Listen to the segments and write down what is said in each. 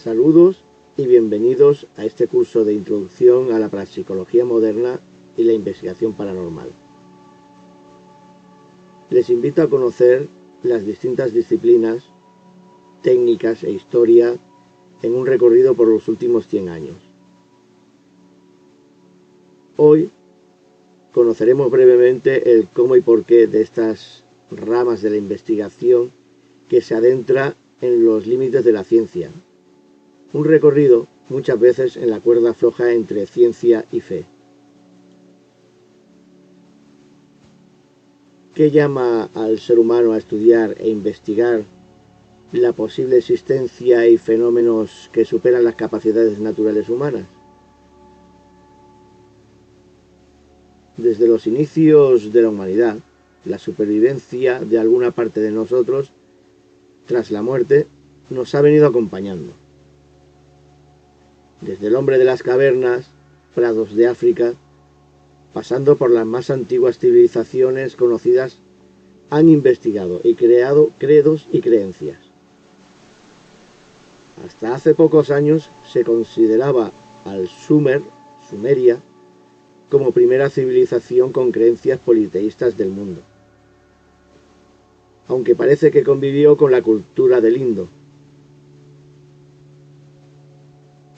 Saludos y bienvenidos a este curso de introducción a la parapsicología moderna y la investigación paranormal. Les invito a conocer las distintas disciplinas, técnicas e historia en un recorrido por los últimos 100 años. Hoy conoceremos brevemente el cómo y por qué de estas ramas de la investigación que se adentra en los límites de la ciencia. Un recorrido muchas veces en la cuerda floja entre ciencia y fe. ¿Qué llama al ser humano a estudiar e investigar la posible existencia y fenómenos que superan las capacidades naturales humanas? Desde los inicios de la humanidad, la supervivencia de alguna parte de nosotros tras la muerte nos ha venido acompañando. Desde el hombre de las cavernas, prados de África, pasando por las más antiguas civilizaciones conocidas, han investigado y creado credos y creencias. Hasta hace pocos años se consideraba al Sumeria, como primera civilización con creencias politeístas del mundo, aunque parece que convivió con la cultura del Indo.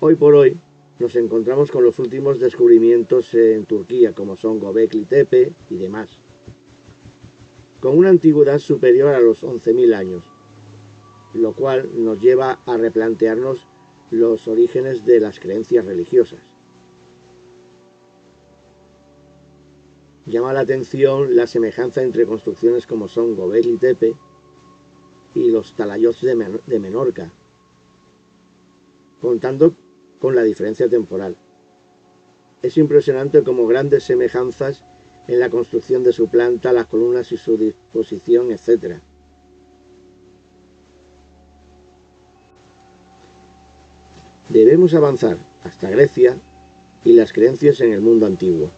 Hoy por hoy nos encontramos con los últimos descubrimientos en Turquía, como son Göbekli Tepe y demás, con una antigüedad superior a los 11.000 años, lo cual nos lleva a replantearnos los orígenes de las creencias religiosas. Llama la atención la semejanza entre construcciones como son Göbekli Tepe y los talayots de Menorca, contando con la diferencia temporal. Es impresionante como grandes semejanzas en la construcción de su planta, las columnas y su disposición, etc. Debemos avanzar hasta Grecia y las creencias en el mundo antiguo.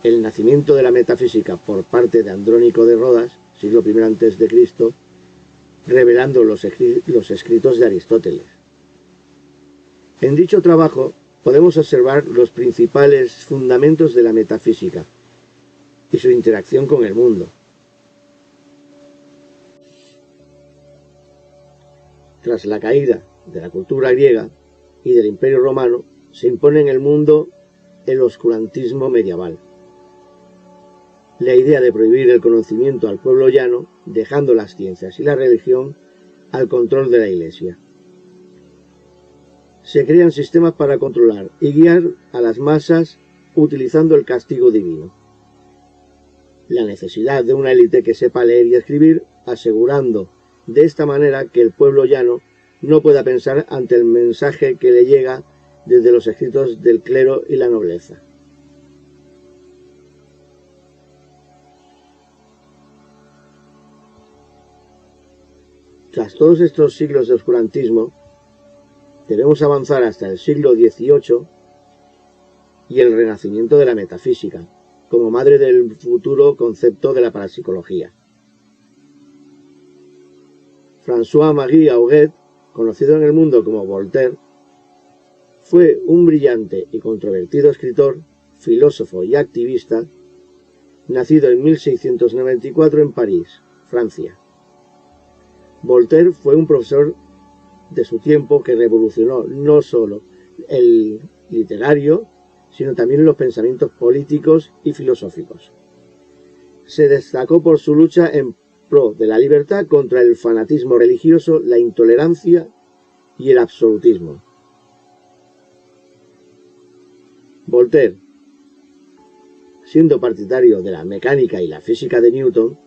El nacimiento de la metafísica por parte de Andrónico de Rodas, siglo I a.C., revelando los escritos de Aristóteles. En dicho trabajo podemos observar los principales fundamentos de la metafísica y su interacción con el mundo. Tras la caída de la cultura griega y del Imperio Romano, se impone en el mundo el oscurantismo medieval. La idea de prohibir el conocimiento al pueblo llano, dejando las ciencias y la religión al control de la Iglesia. Se crean sistemas para controlar y guiar a las masas utilizando el castigo divino. La necesidad de una élite que sepa leer y escribir, asegurando de esta manera que el pueblo llano no pueda pensar ante el mensaje que le llega desde los escritos del clero y la nobleza. Tras todos estos siglos de oscurantismo, debemos avanzar hasta el siglo XVIII y el renacimiento de la metafísica, como madre del futuro concepto de la parapsicología. François-Marie Huguet, conocido en el mundo como Voltaire, fue un brillante y controvertido escritor, filósofo y activista, nacido en 1694 en París, Francia. Voltaire fue un profesor de su tiempo que revolucionó no solo el literario, sino también los pensamientos políticos y filosóficos. Se destacó por su lucha en pro de la libertad contra el fanatismo religioso, la intolerancia y el absolutismo. Voltaire, siendo partidario de la mecánica y la física de Newton,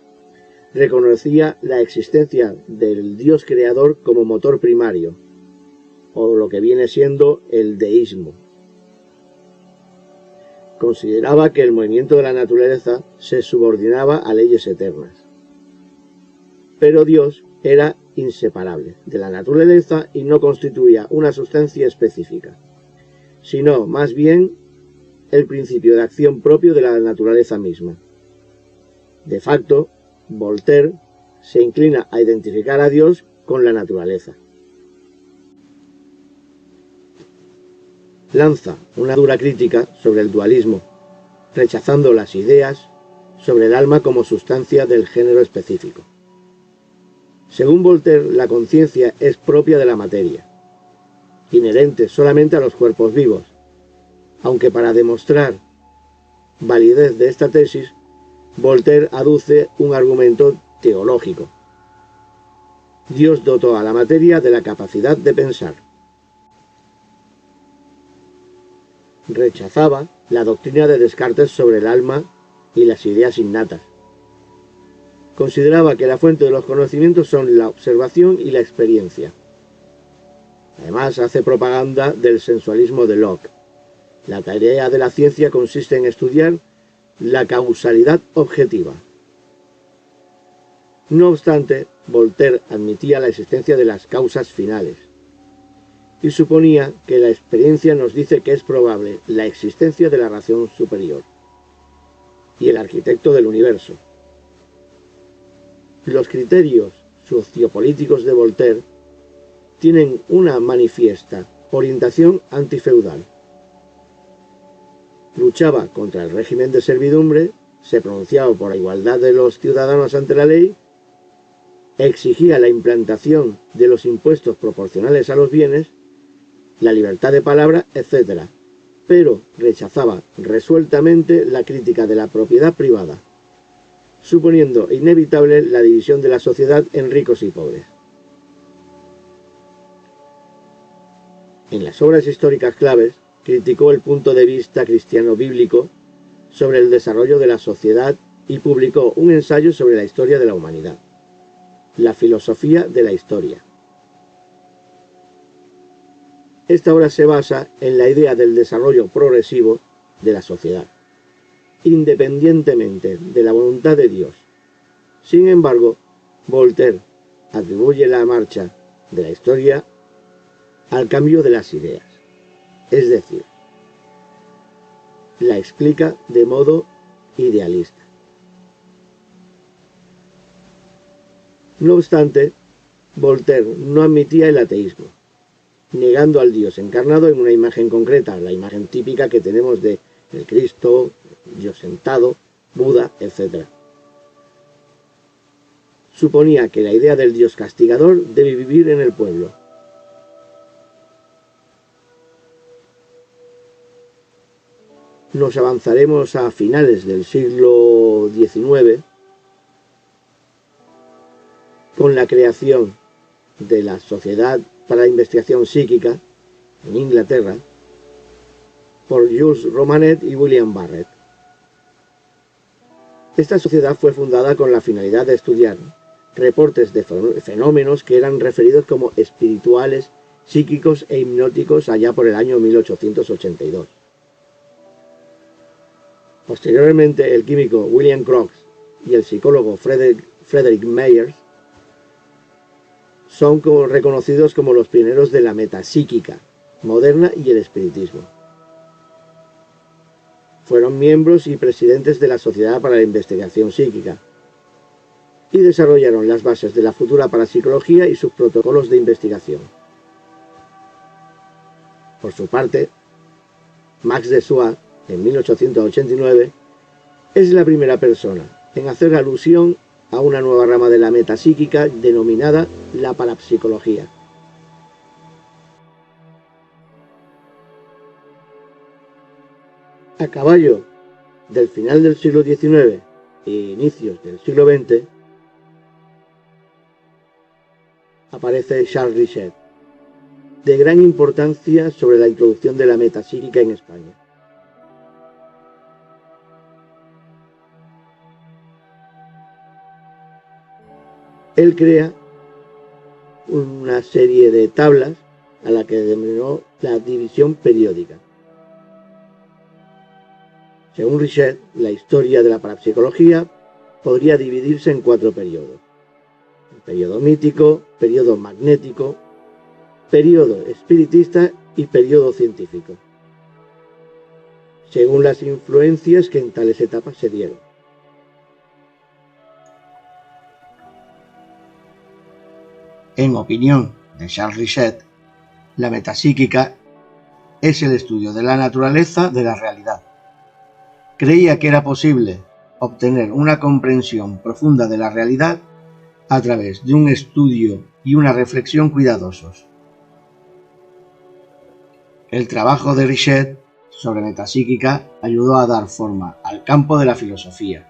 reconocía la existencia del Dios creador como motor primario, o lo que viene siendo el deísmo. Consideraba que el movimiento de la naturaleza se subordinaba a leyes eternas. Pero Dios era inseparable de la naturaleza y no constituía una sustancia específica, sino más bien el principio de acción propio de la naturaleza misma. De facto, Voltaire se inclina a identificar a Dios con la naturaleza. lanza una dura crítica sobre el dualismo, rechazando las ideas sobre el alma como sustancia del género específico. Según Voltaire, la conciencia es propia de la materia, inherente solamente a los cuerpos vivos, aunque para demostrar validez de esta tesis, Voltaire aduce un argumento teológico. Dios dotó a la materia de la capacidad de pensar. Rechazaba la doctrina de Descartes sobre el alma y las ideas innatas. Consideraba que la fuente de los conocimientos son la observación y la experiencia. Además, hace propaganda del sensualismo de Locke. La tarea de la ciencia consiste en estudiar la causalidad objetiva. No obstante, Voltaire admitía la existencia de las causas finales y suponía que la experiencia nos dice que es probable la existencia de la razón superior y el arquitecto del universo. Los criterios sociopolíticos de Voltaire tienen una manifiesta orientación antifeudal. Luchaba contra el régimen de servidumbre, se pronunciaba por la igualdad de los ciudadanos ante la ley, exigía la implantación de los impuestos proporcionales a los bienes, la libertad de palabra, etc., pero rechazaba resueltamente la crítica de la propiedad privada, suponiendo inevitable la división de la sociedad en ricos y pobres. En las obras históricas claves, criticó el punto de vista cristiano bíblico sobre el desarrollo de la sociedad y publicó un ensayo sobre la historia de la humanidad, la filosofía de la historia. Esta obra se basa en la idea del desarrollo progresivo de la sociedad, independientemente de la voluntad de Dios. Sin embargo, Voltaire atribuye la marcha de la historia al cambio de las ideas, es decir, la explica de modo idealista. No obstante, Voltaire no admitía el ateísmo, negando al Dios encarnado en una imagen concreta, la imagen típica que tenemos de el Cristo, Dios sentado, Buda, etc. Suponía que la idea del Dios castigador debe vivir en el pueblo. Nos avanzaremos a finales del siglo XIX con la creación de la Sociedad para la Investigación Psíquica en Inglaterra por Jules Romanet y William Barrett. Esta sociedad fue fundada con la finalidad de estudiar reportes de fenómenos que eran referidos como espirituales, psíquicos e hipnóticos allá por el año 1882. Posteriormente, el químico William Crookes y el psicólogo Frederick Myers son reconocidos como los pioneros de la metapsíquica moderna y el espiritismo. Fueron miembros y presidentes de la Sociedad para la Investigación Psíquica y desarrollaron las bases de la futura parapsicología y sus protocolos de investigación. Por su parte, Max Dessoir, en 1889, es la primera persona en hacer alusión a una nueva rama de la metapsíquica denominada la parapsicología. A caballo del final del siglo XIX e inicios del siglo XX, aparece Charles Richet, de gran importancia sobre la introducción de la metapsíquica en España. Él crea una serie de tablas a la que denominó la división periódica. Según Richet, la historia de la parapsicología podría dividirse en 4 periodos: el periodo mítico, periodo magnético, periodo espiritista y periodo científico, según las influencias que en tales etapas se dieron. En opinión de Charles Richet, la metapsíquica es el estudio de la naturaleza de la realidad. Creía que era posible obtener una comprensión profunda de la realidad a través de un estudio y una reflexión cuidadosos. El trabajo de Richet sobre metapsíquica ayudó a dar forma al campo de la filosofía,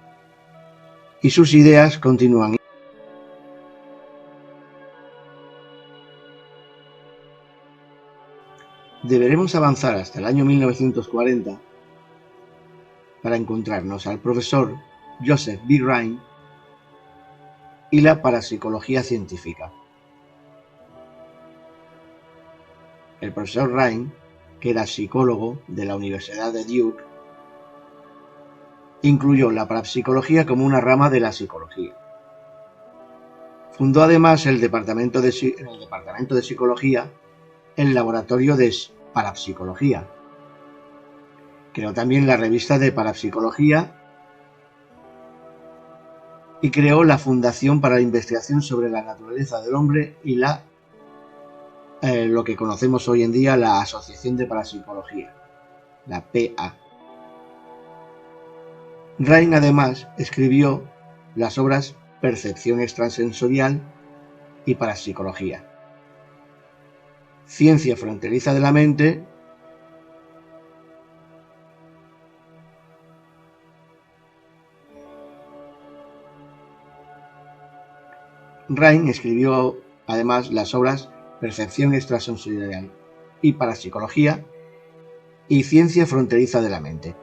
y sus ideas continúan. Deberemos avanzar hasta el año 1940 para encontrarnos al profesor Joseph B. Rhine y la parapsicología científica. El profesor Rhine, que era psicólogo de la Universidad de Duke, incluyó la parapsicología como una rama de la psicología. Fundó además en el departamento de psicología el laboratorio de parapsicología. Creó también la revista de parapsicología y creó la Fundación para la Investigación sobre la Naturaleza del Hombre y lo que conocemos hoy en día la Asociación de Parapsicología, la PA. Rhine además escribió las obras Percepción extrasensorial y Parapsicología, Ciencia fronteriza de la mente Rhine escribió además las obras Percepción extrasensorial y Parapsicología y Ciencia fronteriza de la mente.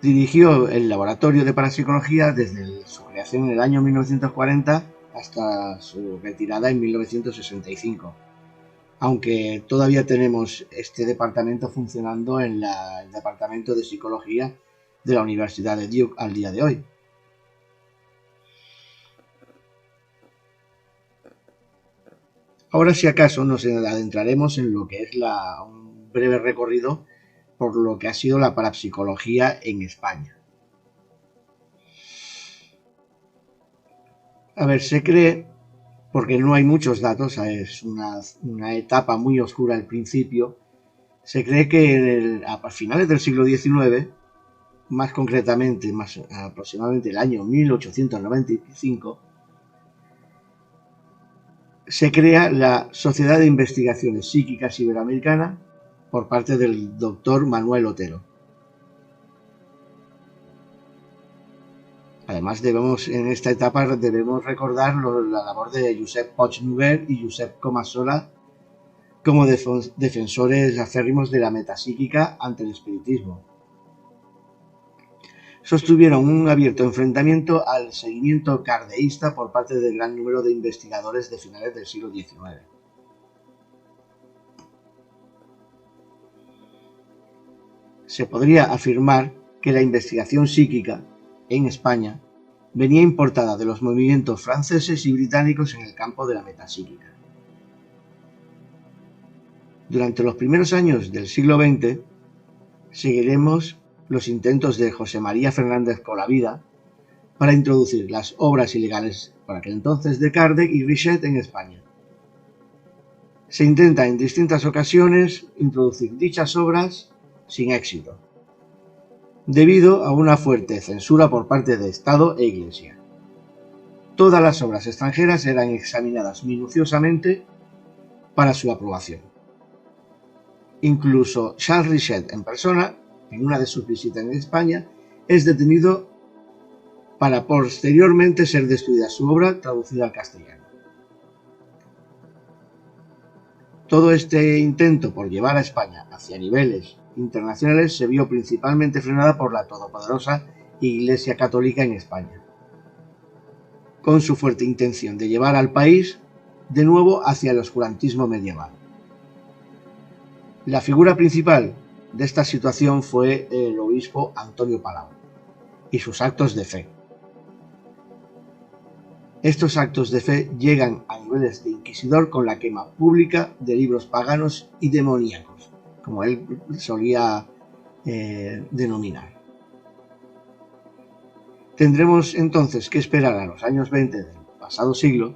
Dirigió el laboratorio de parapsicología desde su creación en el año 1940 hasta su retirada en 1965, aunque todavía tenemos este departamento funcionando en el departamento de psicología de la Universidad de Duke al día de hoy. Ahora, si acaso, nos adentraremos en lo que es un breve recorrido por lo que ha sido la parapsicología en España. A ver, se cree, porque no hay muchos datos, es una etapa muy oscura al principio, se cree que a finales del siglo XIX, más concretamente, aproximadamente el año 1895, se crea la Sociedad de Investigaciones Psíquicas Iberoamericana por parte del doctor Manuel Otero. Además, en esta etapa debemos recordar la labor de Josep Puignover y Josep Comassola como defensores acérrimos de la metapsíquica ante el espiritismo. Sostuvieron un abierto enfrentamiento al seguimiento cardeísta por parte del gran número de investigadores de finales del siglo XIX. Se podría afirmar que la investigación psíquica en España venía importada de los movimientos franceses y británicos en el campo de la metapsíquica. Durante los primeros años del siglo XX, seguiremos los intentos de José María Fernández Colavida para introducir las obras ilegales por aquel entonces de Kardec y Richet en España. Se intenta en distintas ocasiones introducir dichas obras sin éxito, debido a una fuerte censura por parte de Estado e Iglesia. Todas las obras extranjeras eran examinadas minuciosamente para su aprobación. Incluso Charles Richet en persona, en una de sus visitas en España, es detenido para posteriormente ser destruida su obra traducida al castellano. Todo este intento por llevar a España hacia niveles internacionales se vio principalmente frenada por la todopoderosa Iglesia Católica en España, con su fuerte intención de llevar al país de nuevo hacia el oscurantismo medieval. La figura principal de esta situación fue el obispo Antonio Palau y sus actos de fe. Estos actos de fe llegan a niveles de inquisidor con la quema pública de libros paganos y demoníacos, como él solía denominar. Tendremos entonces que esperar a los años 20 del pasado siglo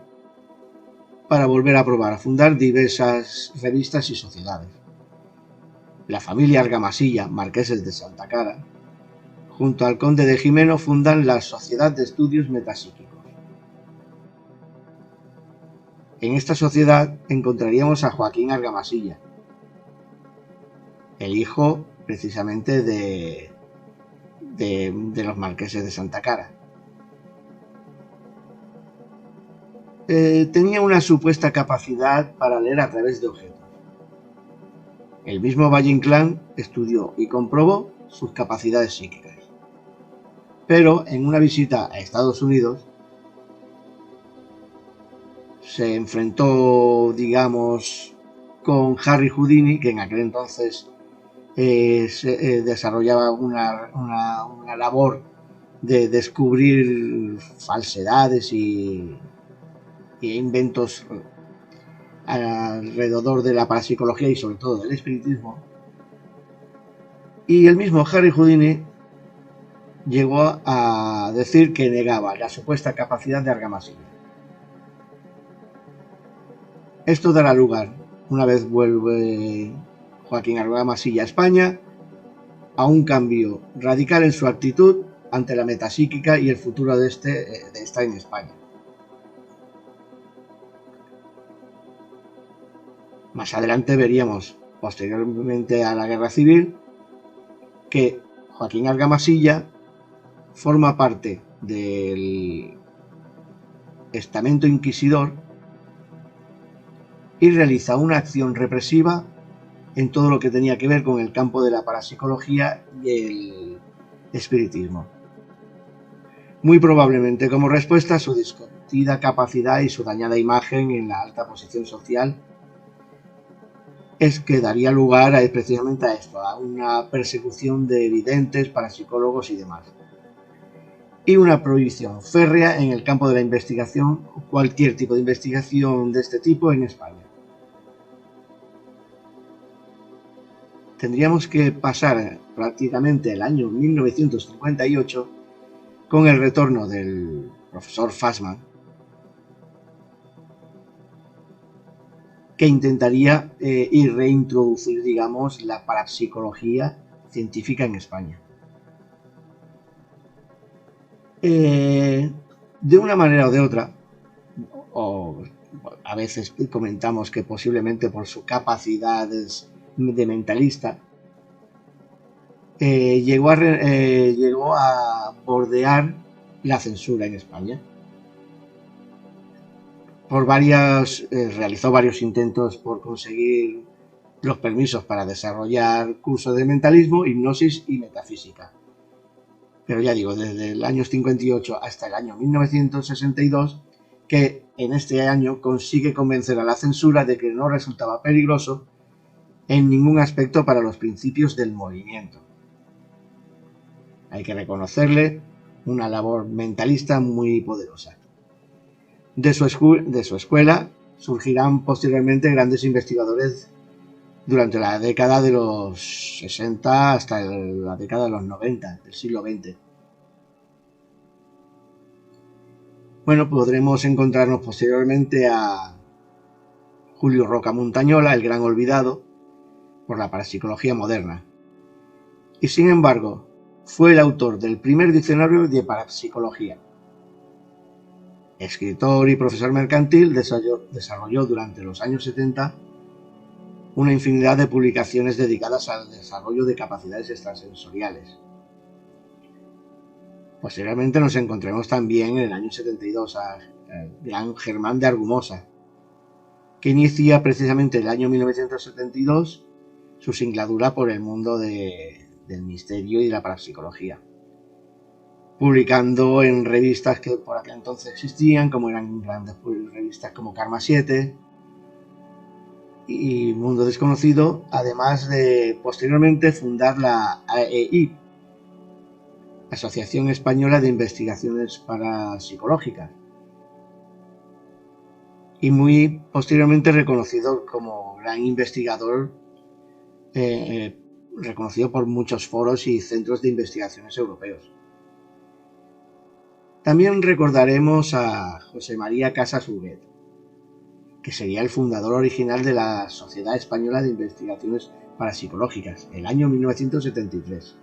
para volver a probar a fundar diversas revistas y sociedades. La familia Argamasilla, marqueses de Santa Cara, junto al conde de Jimeno, fundan la Sociedad de Estudios Metapsíquicos. En esta sociedad encontraríamos a Joaquín Argamasilla, el hijo precisamente de los marqueses de Santa Cara. Tenía una supuesta capacidad para leer a través de objetos. El mismo Valle Inclán estudió y comprobó sus capacidades psíquicas. Pero en una visita a Estados Unidos se enfrentó, digamos, con Harry Houdini, que en aquel entonces desarrollaba una labor de descubrir falsedades y inventos alrededor de la parapsicología y sobre todo del espiritismo. Y el mismo Harry Houdini llegó a decir que negaba la supuesta capacidad de Argamasilla. Esto dará lugar, una vez vuelve Joaquín Argamasilla a España, a un cambio radical en su actitud ante la metapsíquica y el futuro de esta en España. Más adelante veríamos, posteriormente a la Guerra Civil, que Joaquín Argamasilla forma parte del estamento inquisidor y realiza una acción represiva en todo lo que tenía que ver con el campo de la parapsicología y el espiritismo. Muy probablemente como respuesta a su discutida capacidad y su dañada imagen en la alta posición social, es que daría lugar precisamente a esto, a una persecución de videntes, parapsicólogos y demás. Y una prohibición férrea en el campo de la investigación, cualquier tipo de investigación de este tipo en España. Tendríamos que pasar prácticamente el año 1958 con el retorno del profesor Fassmann, que intentaría reintroducir, digamos, la parapsicología científica en España. De una manera o de otra, o a veces comentamos que posiblemente por su capacidad de mentalista, llegó a bordear la censura en España. Realizó varios intentos por conseguir los permisos para desarrollar cursos de mentalismo, hipnosis y metafísica. Pero ya digo, desde el año 58 hasta el año 1962, que en este año consigue convencer a la censura de que no resultaba peligroso en ningún aspecto para los principios del movimiento. Hay que reconocerle una labor mentalista muy poderosa. De su escuela surgirán posteriormente grandes investigadores durante la década de los 60 hasta la década de los 90 del siglo XX. Bueno, podremos encontrarnos posteriormente a Julio Roca Montañola, el gran olvidado por la parapsicología moderna. Y sin embargo, fue el autor del primer diccionario de parapsicología. Escritor y profesor mercantil, desarrolló durante los años 70 una infinidad de publicaciones dedicadas al desarrollo de capacidades extrasensoriales. Posteriormente nos encontramos también en el año 72 al gran Germán de Argumosa, que inicia precisamente en el año 1972 su singladura por el mundo del misterio y de la parapsicología, publicando en revistas que por aquel entonces existían, como eran grandes revistas como Karma 7 y Mundo Desconocido, además de posteriormente fundar la AEI, Asociación Española de Investigaciones Parapsicológicas, y muy posteriormente reconocido como gran investigador, reconocido por muchos foros y centros de investigaciones europeos. También recordaremos a José María Casas Huguet, que sería el fundador original de la Sociedad Española de Investigaciones Parapsicológicas, el año 1973.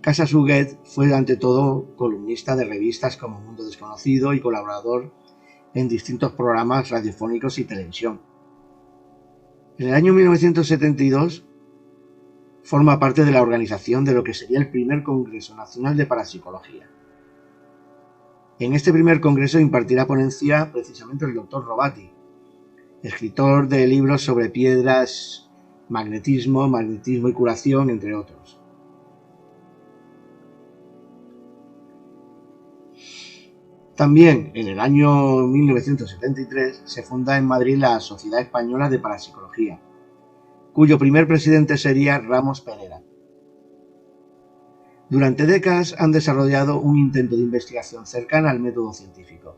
Casas Huguet fue ante todo columnista de revistas como Mundo Desconocido y colaborador en distintos programas radiofónicos y televisión. En el año 1972 forma parte de la organización de lo que sería el primer Congreso Nacional de Parapsicología. En este primer congreso impartirá ponencia precisamente el doctor Robati, escritor de libros sobre piedras, magnetismo y curación, entre otros. También en el año 1973 se funda en Madrid la Sociedad Española de Parapsicología, cuyo primer presidente sería Ramos Pereira. Durante décadas han desarrollado un intento de investigación cercana al método científico,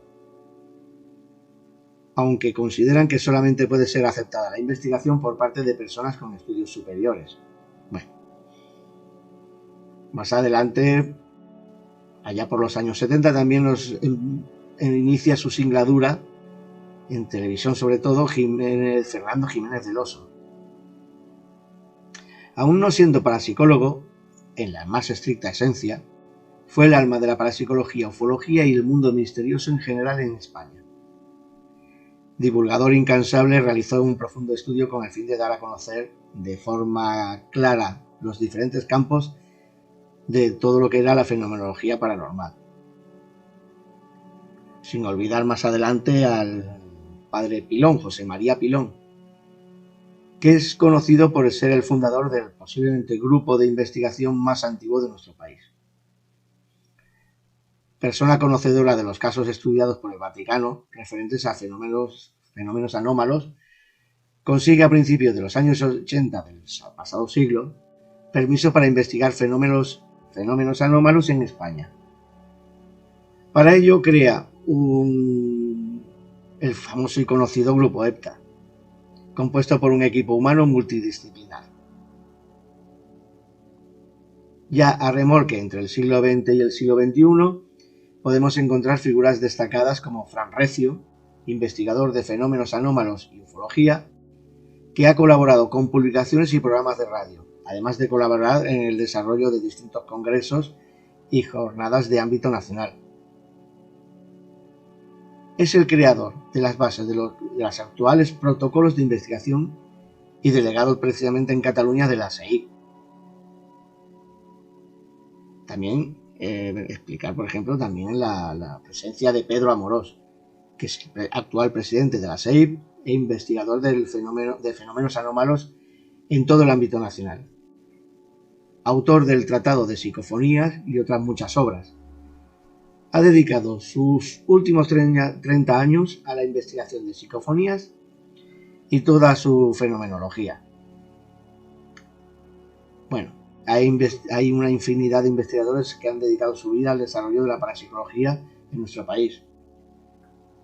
aunque consideran que solamente puede ser aceptada la investigación por parte de personas con estudios superiores. Bueno, más adelante, allá por los años 70, también inicia su singladura, en televisión sobre todo, Fernando Jiménez del Oso. Aún no siendo parapsicólogo, en la más estricta esencia, fue el alma de la parapsicología, ufología y el mundo misterioso en general en España. Divulgador incansable, realizó un profundo estudio con el fin de dar a conocer de forma clara los diferentes campos de todo lo que era la fenomenología paranormal. Sin olvidar más adelante al padre Pilón, José María Pilón, que es conocido por ser el fundador del posiblemente grupo de investigación más antiguo de nuestro país. Persona conocedora de los casos estudiados por el Vaticano referentes a fenómenos anómalos, consigue a principios de los años 80 del pasado siglo permiso para investigar fenómenos anómalos en España. Para ello crea el famoso y conocido Grupo EPTA, compuesto por un equipo humano multidisciplinar. Ya a remolque entre el siglo XX y el siglo XXI podemos encontrar figuras destacadas como Fran Recio, investigador de fenómenos anómalos y ufología, que ha colaborado con publicaciones y programas de radio, además de colaborar en el desarrollo de distintos congresos y jornadas de ámbito nacional. Es el creador de las bases de los actuales protocolos de investigación y delegado precisamente en Cataluña de la SEIP. También explicar, por ejemplo, también la presencia de Pedro Amorós, que es el actual presidente de la SEIP e investigador de fenómenos anómalos en todo el ámbito nacional. Autor del Tratado de Psicofonías y otras muchas obras. Ha dedicado sus últimos 30 años a la investigación de psicofonías y toda su fenomenología. Bueno, hay una infinidad de investigadores que han dedicado su vida al desarrollo de la parapsicología en nuestro país.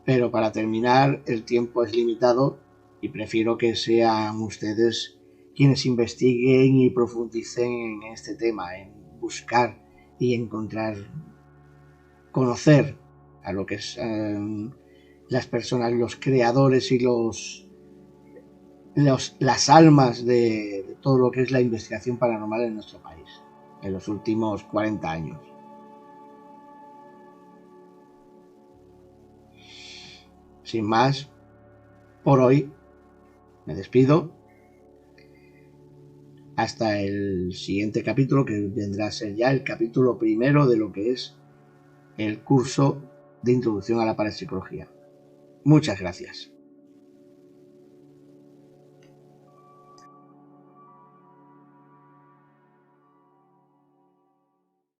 Pero para terminar, el tiempo es limitado y prefiero que sean ustedes quienes investiguen y profundicen en este tema, en buscar y encontrar, conocer a lo que es las personas, los creadores y las almas de todo lo que es la investigación paranormal en nuestro país en los últimos 40 años. Sin más, por hoy me despido. Hasta el siguiente capítulo, que vendrá a ser ya el capítulo primero de lo que es el curso de introducción a la parapsicología. Muchas gracias.